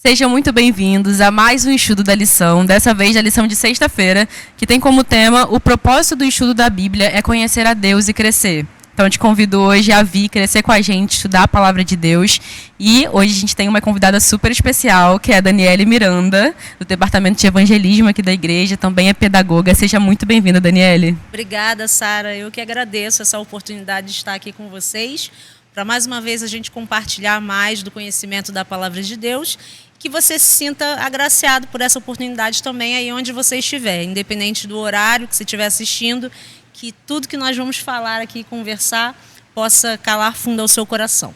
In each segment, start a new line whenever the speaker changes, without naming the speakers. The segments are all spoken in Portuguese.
Sejam muito bem-vindos a mais um estudo da lição, dessa vez a lição de sexta-feira, que tem como tema o propósito do estudo da Bíblia é conhecer a Deus e crescer. Então, eu te convido hoje a vir crescer com a gente, estudar a Palavra de Deus. E hoje a gente tem uma convidada super especial, que é a Daniele Miranda, do Departamento de Evangelismo aqui da igreja, também é pedagoga. Seja muito bem-vinda, Daniele.
Obrigada, Sara. Eu que agradeço essa oportunidade de estar aqui com vocês, para mais uma vez a gente compartilhar mais do conhecimento da Palavra de Deus, que você se sinta agraciado por essa oportunidade também aí onde você estiver, independente do horário que você estiver assistindo, que tudo que nós vamos falar aqui e conversar possa calar fundo ao seu coração.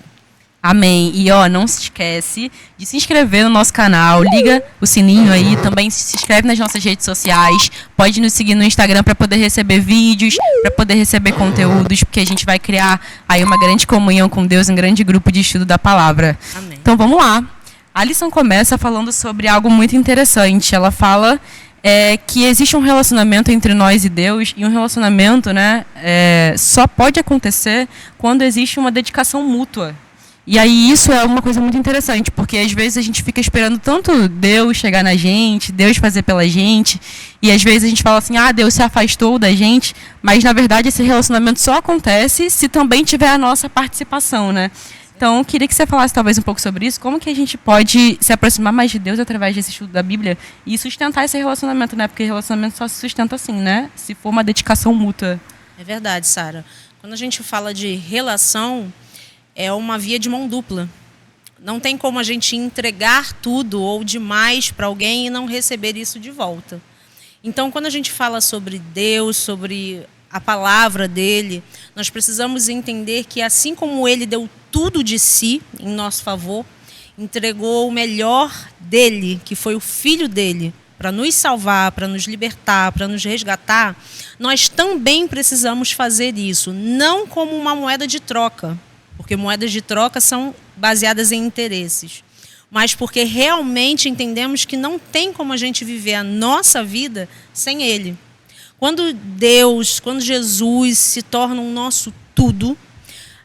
Amém. E não se esquece de se inscrever no nosso canal, liga o sininho aí, também se inscreve nas nossas redes sociais, pode nos seguir no Instagram para poder receber vídeos, para poder receber conteúdos, porque a gente vai criar aí uma grande comunhão com Deus, um grande grupo de estudo da palavra.
Amém.
Então vamos lá. A lição começa falando sobre algo muito interessante. Ela fala que existe um relacionamento entre nós e Deus, e um relacionamento só pode acontecer quando existe uma dedicação mútua. E aí isso é uma coisa muito interessante, porque às vezes a gente fica esperando tanto Deus chegar na gente, Deus fazer pela gente, e às vezes a gente fala assim, Deus se afastou da gente, mas na verdade esse relacionamento só acontece se também tiver a nossa participação, né? Então, eu queria que você falasse talvez um pouco sobre isso, como que a gente pode se aproximar mais de Deus através desse estudo da Bíblia e sustentar esse relacionamento, né? Porque relacionamento só se sustenta assim, né? Se for uma dedicação mútua.
É verdade, Sara. Quando a gente fala de relação, é uma via de mão dupla. Não tem como a gente entregar tudo ou demais para alguém e não receber isso de volta. Então, quando a gente fala sobre Deus, sobre a palavra dele, nós precisamos entender que assim como ele deu tudo de si em nosso favor, entregou o melhor dele, que foi o filho dele, para nos salvar, para nos libertar, para nos resgatar, nós também precisamos fazer isso, não como uma moeda de troca, porque moedas de troca são baseadas em interesses, mas porque realmente entendemos que não tem como a gente viver a nossa vida sem ele. Quando Deus, quando Jesus se torna o nosso tudo,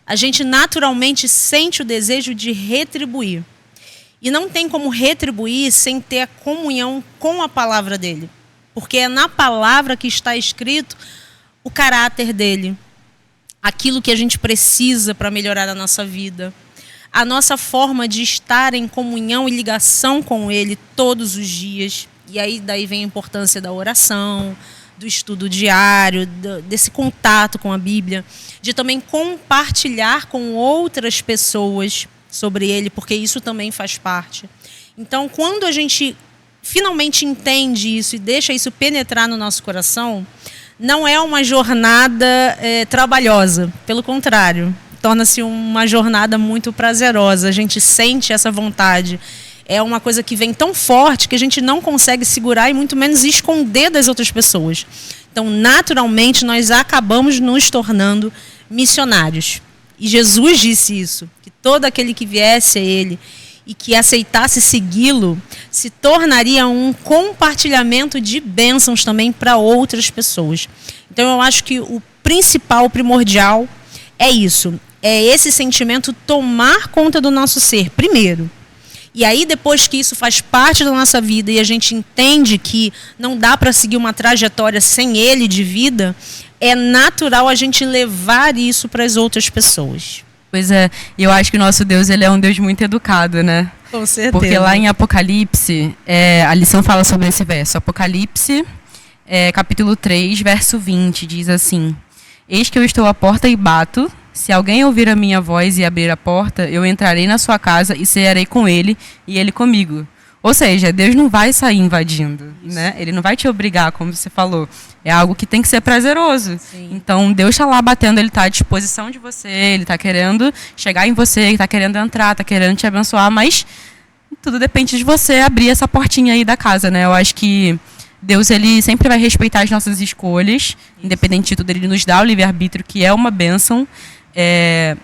a gente naturalmente sente o desejo de retribuir. E não tem como retribuir sem ter a comunhão com a palavra dele. Porque é na palavra que está escrito o caráter dele, aquilo que a gente precisa para melhorar a nossa vida, a nossa forma de estar em comunhão e ligação com ele todos os dias. E aí daí vem a importância da oração, do estudo diário, desse contato com a Bíblia, de também compartilhar com outras pessoas sobre ele, porque isso também faz parte. Então, quando a gente finalmente entende isso e deixa isso penetrar no nosso coração, não é uma jornada trabalhosa, pelo contrário, torna-se uma jornada muito prazerosa, a gente sente essa vontade. É uma coisa que vem tão forte que a gente não consegue segurar e muito menos esconder das outras pessoas. Então, naturalmente, nós acabamos nos tornando missionários. E Jesus disse isso, que todo aquele que viesse a ele e que aceitasse segui-lo, se tornaria um compartilhamento de bênçãos também para outras pessoas. Então, eu acho que o principal, o primordial, é isso. É esse sentimento tomar conta do nosso ser, primeiro. E aí, depois que isso faz parte da nossa vida e a gente entende que não dá para seguir uma trajetória sem ele de vida, é natural a gente levar isso para as outras pessoas.
Pois é, eu acho que o nosso Deus ele é um Deus muito educado, né?
Com certeza.
Porque lá em Apocalipse, a lição fala sobre esse verso. Apocalipse, capítulo 3, verso 20, diz assim: Eis que eu estou à porta e bato. Se alguém ouvir a minha voz e abrir a porta, eu entrarei na sua casa e cearei com ele e ele comigo. Ou seja, Deus não vai sair invadindo, né? Ele não vai te obrigar, como você falou. É algo que tem que ser prazeroso.
Sim.
Então, Deus está lá batendo, ele está à disposição de você, ele está querendo chegar em você, ele está querendo entrar, está querendo te abençoar, mas tudo depende de você abrir essa portinha aí da casa, né? Eu acho que Deus ele sempre vai respeitar as nossas escolhas, independente de tudo, ele nos dá o livre-arbítrio, que é uma bênção.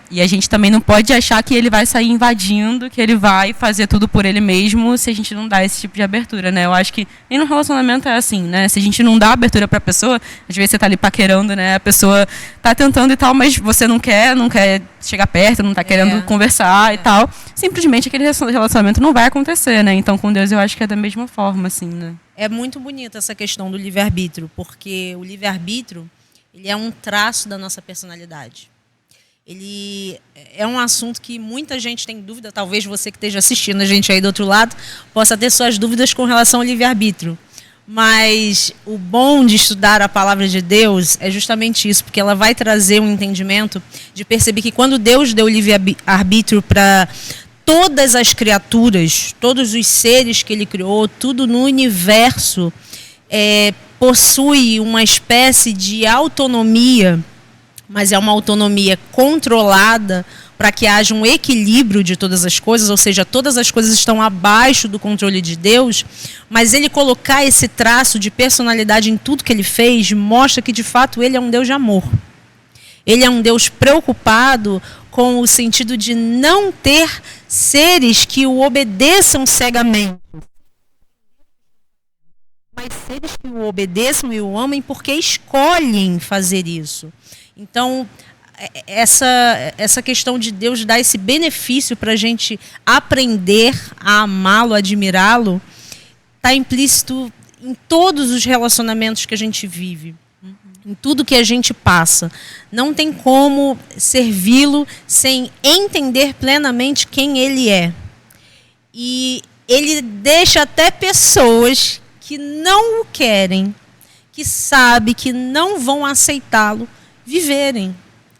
E a gente também não pode achar que ele vai sair invadindo, que ele vai fazer tudo por ele mesmo se a gente não dá esse tipo de abertura, né? Eu acho que nem no relacionamento é assim, né? Se a gente não dá abertura para a pessoa, às vezes você tá ali paquerando, né? A pessoa tá tentando e tal, mas você não quer chegar perto, não tá querendo conversar e tal. Simplesmente aquele relacionamento não vai acontecer, né? Então com Deus eu acho que é da mesma forma, assim, né?
É muito bonita essa questão do livre-arbítrio, porque o livre-arbítrio, ele é um traço da nossa personalidade. Ele é um assunto que muita gente tem dúvida, talvez você que esteja assistindo a gente aí do outro lado possa ter suas dúvidas com relação ao livre-arbítrio. Mas o bom de estudar a palavra de Deus é justamente isso, porque ela vai trazer um entendimento de perceber que quando Deus deu o livre-arbítrio para todas as criaturas, todos os seres que ele criou, tudo no universo possui uma espécie de autonomia, mas é uma autonomia controlada para que haja um equilíbrio de todas as coisas, ou seja, todas as coisas estão abaixo do controle de Deus, mas ele colocar esse traço de personalidade em tudo que ele fez mostra que, de fato, ele é um Deus de amor. Ele é um Deus preocupado com o sentido de não ter seres que o obedeçam cegamente, mas seres que o obedeçam e o amem porque escolhem fazer isso. Então, essa questão de Deus dar esse benefício para a gente aprender a amá-lo, admirá-lo, está implícito em todos os relacionamentos que a gente vive, em tudo que a gente passa. Não tem como servi-lo sem entender plenamente quem ele é. E ele deixa até pessoas que não o querem, que sabem que não vão aceitá-lo, viverem.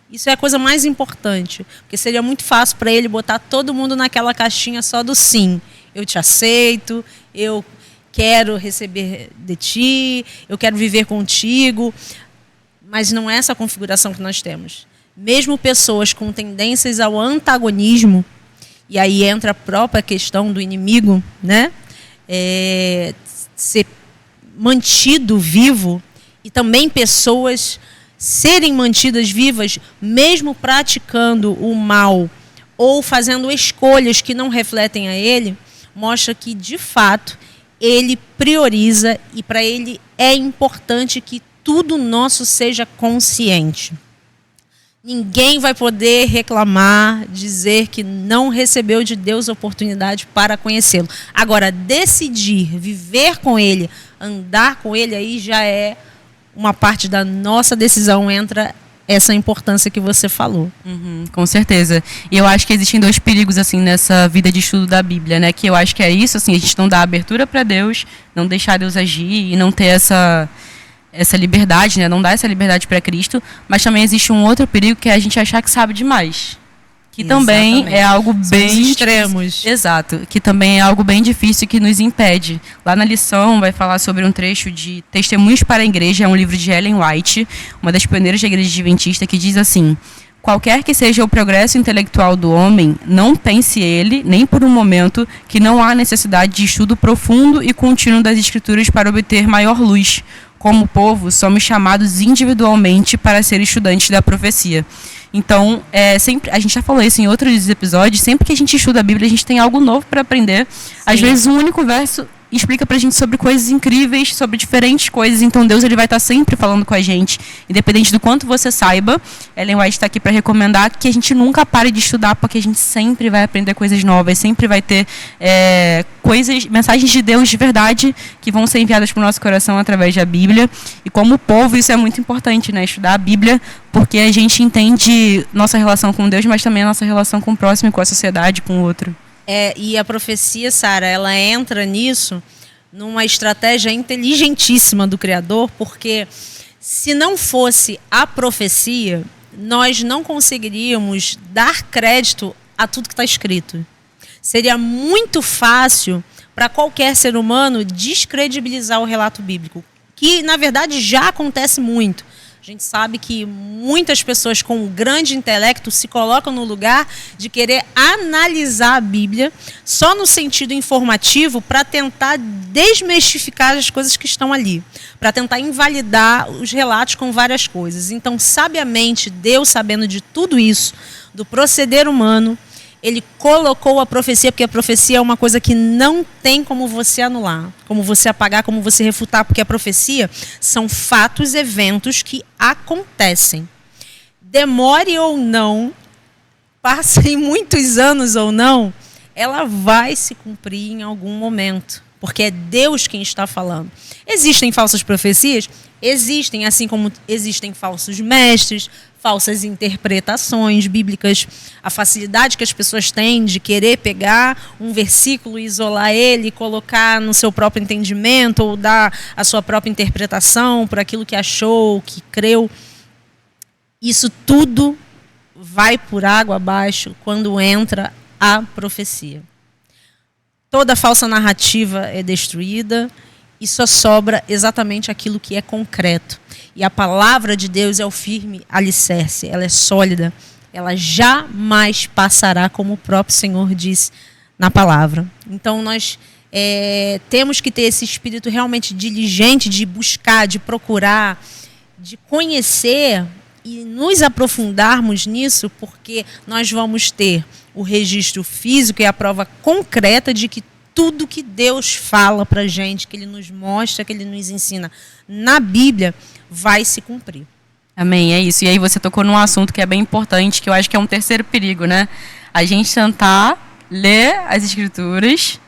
Isso é a coisa mais importante, porque seria muito fácil para ele botar todo mundo naquela caixinha só do sim. Eu te aceito, eu quero receber de ti, eu quero viver contigo. Mas não é essa a configuração que nós temos. Mesmo pessoas com tendências ao antagonismo, e aí entra a própria questão do inimigo, né? Ser mantido vivo, e também pessoas serem mantidas vivas, mesmo praticando o mal ou fazendo escolhas que não refletem a ele, mostra que, de fato, ele prioriza e para ele é importante que tudo nosso seja consciente. Ninguém vai poder reclamar, dizer que não recebeu de Deus a oportunidade para conhecê-lo. Agora, decidir viver com ele, andar com ele, aí já é uma parte da nossa decisão, entra essa importância que você falou.
Com certeza. E eu acho que existem dois perigos assim nessa vida de estudo da Bíblia, né? Que eu acho que é isso, assim, a gente não dá abertura para Deus, não deixar Deus agir e não ter essa liberdade, né? Não dar essa liberdade para Cristo, mas também existe um outro perigo que é a gente achar que sabe demais. Que também é algo bem
extremos.
Exato, que também é algo bem difícil e que nos impede. Lá na lição vai falar sobre um trecho de Testemunhos para a Igreja, é um livro de Ellen White, uma das pioneiras da Igreja Adventista, que diz assim: qualquer que seja o progresso intelectual do homem, não pense ele, nem por um momento, que não há necessidade de estudo profundo e contínuo das Escrituras para obter maior luz. Como povo, somos chamados individualmente para ser estudantes da profecia. Então, sempre, a gente já falou isso em outros episódios, sempre que a gente estuda a Bíblia, a gente tem algo novo para aprender. Sim. Às vezes, um único verso explica pra gente sobre coisas incríveis, sobre diferentes coisas. Então, Deus ele vai estar sempre falando com a gente, independente do quanto você saiba. Ellen White está aqui para recomendar que a gente nunca pare de estudar, porque a gente sempre vai aprender coisas novas, sempre vai ter mensagens de Deus de verdade que vão ser enviadas para o nosso coração através da Bíblia. E como povo, isso é muito importante, né? Estudar a Bíblia, porque a gente entende nossa relação com Deus, mas também a nossa relação com o próximo, com a sociedade, com o outro.
E a profecia, Sara, ela entra nisso numa estratégia inteligentíssima do Criador, porque se não fosse a profecia, nós não conseguiríamos dar crédito a tudo que está escrito. Seria muito fácil para qualquer ser humano descredibilizar o relato bíblico, que, na verdade, já acontece muito. gente sabe que muitas pessoas com um grande intelecto se colocam no lugar de querer analisar a Bíblia só no sentido informativo para tentar desmistificar as coisas que estão ali, para tentar invalidar os relatos com várias coisas. Então, sabiamente, Deus, sabendo de tudo isso, do proceder humano, ele colocou a profecia, porque a profecia é uma coisa que não tem como você anular, como você apagar, como você refutar, porque a profecia são fatos, eventos que acontecem. Demore ou não, passem muitos anos ou não, ela vai se cumprir em algum momento, porque é Deus quem está falando. Existem falsas profecias? Existem, assim como existem falsos mestres, falsas interpretações bíblicas, a facilidade que as pessoas têm de querer pegar um versículo e isolar ele, colocar no seu próprio entendimento ou dar a sua própria interpretação por aquilo que achou, que creu. Isso tudo vai por água abaixo quando entra a profecia. Toda falsa narrativa é destruída e só sobra exatamente aquilo que é concreto. E a palavra de Deus é o firme alicerce, ela é sólida, ela jamais passará, como o próprio Senhor diz na palavra. Então nós temos que ter esse espírito realmente diligente de buscar, de procurar, de conhecer e nos aprofundarmos nisso, porque nós vamos ter o registro físico e a prova concreta de que tudo que Deus fala para a gente, que Ele nos mostra, que Ele nos ensina na Bíblia, vai se cumprir.
Amém, é isso. E aí você tocou num assunto que é bem importante, que eu acho que é um terceiro perigo, né? A gente tentar ler as Escrituras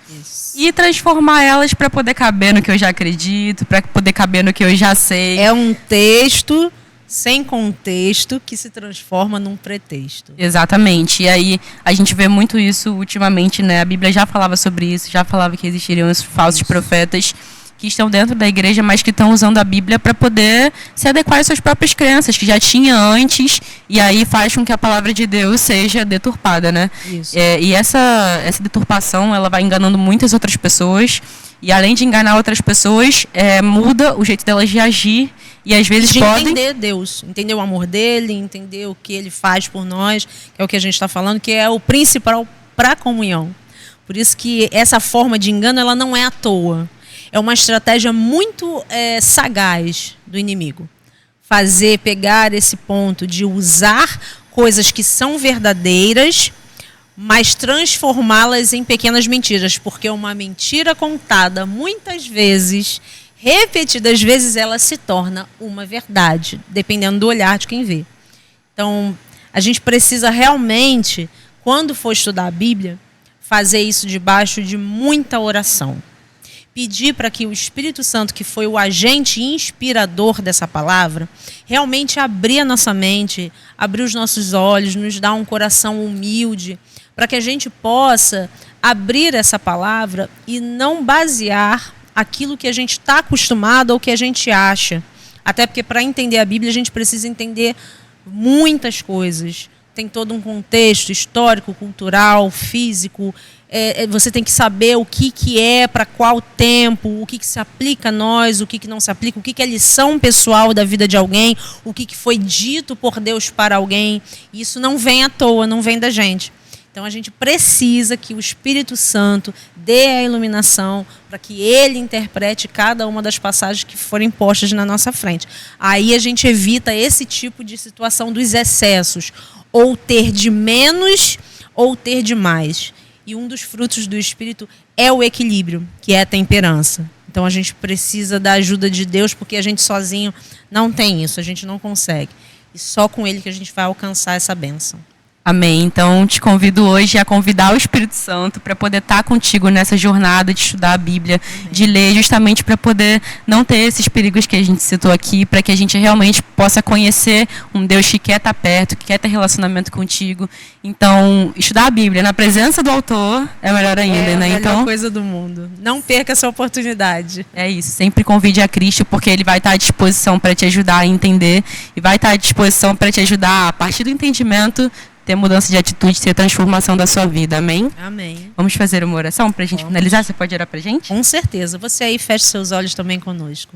e transformar elas para poder caber no que eu já acredito, para poder caber no que eu já sei.
É um texto sem contexto que se transforma num pretexto.
Exatamente. E aí a gente vê muito isso ultimamente, né? A Bíblia já falava sobre isso, já falava que existiriam os falsos profetas que estão dentro da igreja, mas que estão usando a Bíblia para poder se adequar às suas próprias crenças, que já tinha antes, e aí faz com que a palavra de Deus seja deturpada, né?
Isso.
E essa deturpação, ela vai enganando muitas outras pessoas, e além de enganar outras pessoas, muda o jeito delas de agir, e às vezes
de
podem...
entender Deus, entender o amor dele, entender o que ele faz por nós, que é o que a gente está falando, que é o principal para a comunhão. Por isso que essa forma de engano, ela não é à toa. É uma estratégia muito sagaz do inimigo. Pegar esse ponto de usar coisas que são verdadeiras, mas transformá-las em pequenas mentiras. Porque uma mentira contada muitas vezes, repetidas vezes, ela se torna uma verdade, dependendo do olhar de quem vê. Então, a gente precisa realmente, quando for estudar a Bíblia, fazer isso debaixo de muita oração. Pedir para que o Espírito Santo, que foi o agente inspirador dessa palavra, realmente abrir a nossa mente, abrir os nossos olhos, nos dar um coração humilde, para que a gente possa abrir essa palavra e não basear aquilo que a gente está acostumado ou que a gente acha. Até porque para entender a Bíblia a gente precisa entender muitas coisas. Tem todo um contexto histórico, cultural, físico. Você tem que saber o que é, para qual tempo, o que se aplica a nós, o que não se aplica, o que é lição pessoal da vida de alguém, o que foi dito por Deus para alguém. Isso não vem à toa, não vem da gente. Então a gente precisa que o Espírito Santo dê a iluminação para que ele interprete cada uma das passagens que forem postas na nossa frente. Aí a gente evita esse tipo de situação dos excessos, ou ter de menos ou ter de mais. E um dos frutos do Espírito é o equilíbrio, que é a temperança. Então a gente precisa da ajuda de Deus, porque a gente sozinho não tem isso, a gente não consegue. E só com Ele que a gente vai alcançar essa bênção.
Amém. Então, te convido hoje a convidar o Espírito Santo para poder estar contigo nessa jornada de estudar a Bíblia, de ler, justamente para poder não ter esses perigos que a gente citou aqui, para que a gente realmente possa conhecer um Deus que quer estar perto, que quer ter relacionamento contigo. Então, estudar a Bíblia na presença do autor é melhor ainda, né?
É a melhor
então,
coisa do mundo. Não perca essa oportunidade.
É isso. Sempre convide a Cristo, porque Ele vai estar à disposição para te ajudar a entender e vai estar à disposição para te ajudar, a partir do entendimento, ter mudança de atitude, ter transformação da sua vida. Amém?
Amém.
Vamos fazer uma oração para a gente finalizar? Você pode orar para a gente?
Com certeza. Você aí feche seus olhos também conosco.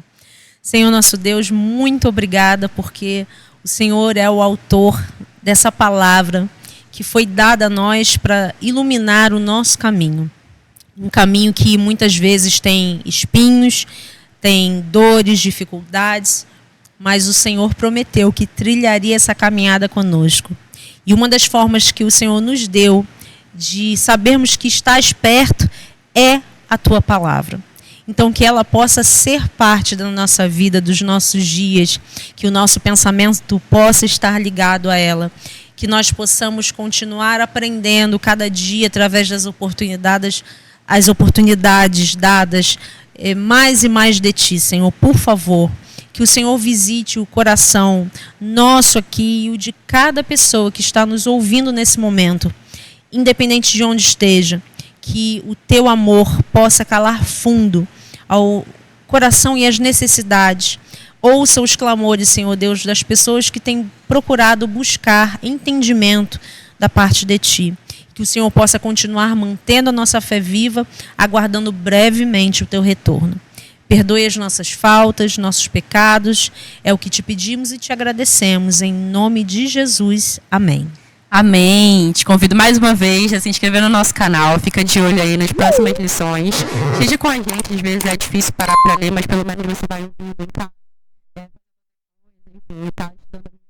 Senhor nosso Deus, muito obrigada, porque o Senhor é o autor dessa palavra que foi dada a nós para iluminar o nosso caminho. Um caminho que muitas vezes tem espinhos, tem dores, dificuldades, mas o Senhor prometeu que trilharia essa caminhada conosco. E uma das formas que o Senhor nos deu de sabermos que estás perto é a tua palavra. Então, que ela possa ser parte da nossa vida, dos nossos dias, que o nosso pensamento possa estar ligado a ela, que nós possamos continuar aprendendo cada dia através das oportunidades, as oportunidades dadas, mais e mais de Ti, Senhor. Por favor, que o Senhor visite o coração nosso aqui e o de cada pessoa que está nos ouvindo nesse momento, independente de onde esteja, que o Teu amor possa calar fundo ao coração e às necessidades. Ouça os clamores, Senhor Deus, das pessoas que têm procurado buscar entendimento da parte de Ti. Que o Senhor possa continuar mantendo a nossa fé viva, aguardando brevemente o Teu retorno. Perdoe as nossas faltas, nossos pecados. É o que Te pedimos e Te agradecemos. Em nome de Jesus. Amém.
Amém. Te convido mais uma vez a se inscrever no nosso canal. Fica de olho aí nas próximas lições. Esteja com a gente. Às vezes é difícil parar para ler, mas pelo menos você vai ouvindo, tá? Tá estudando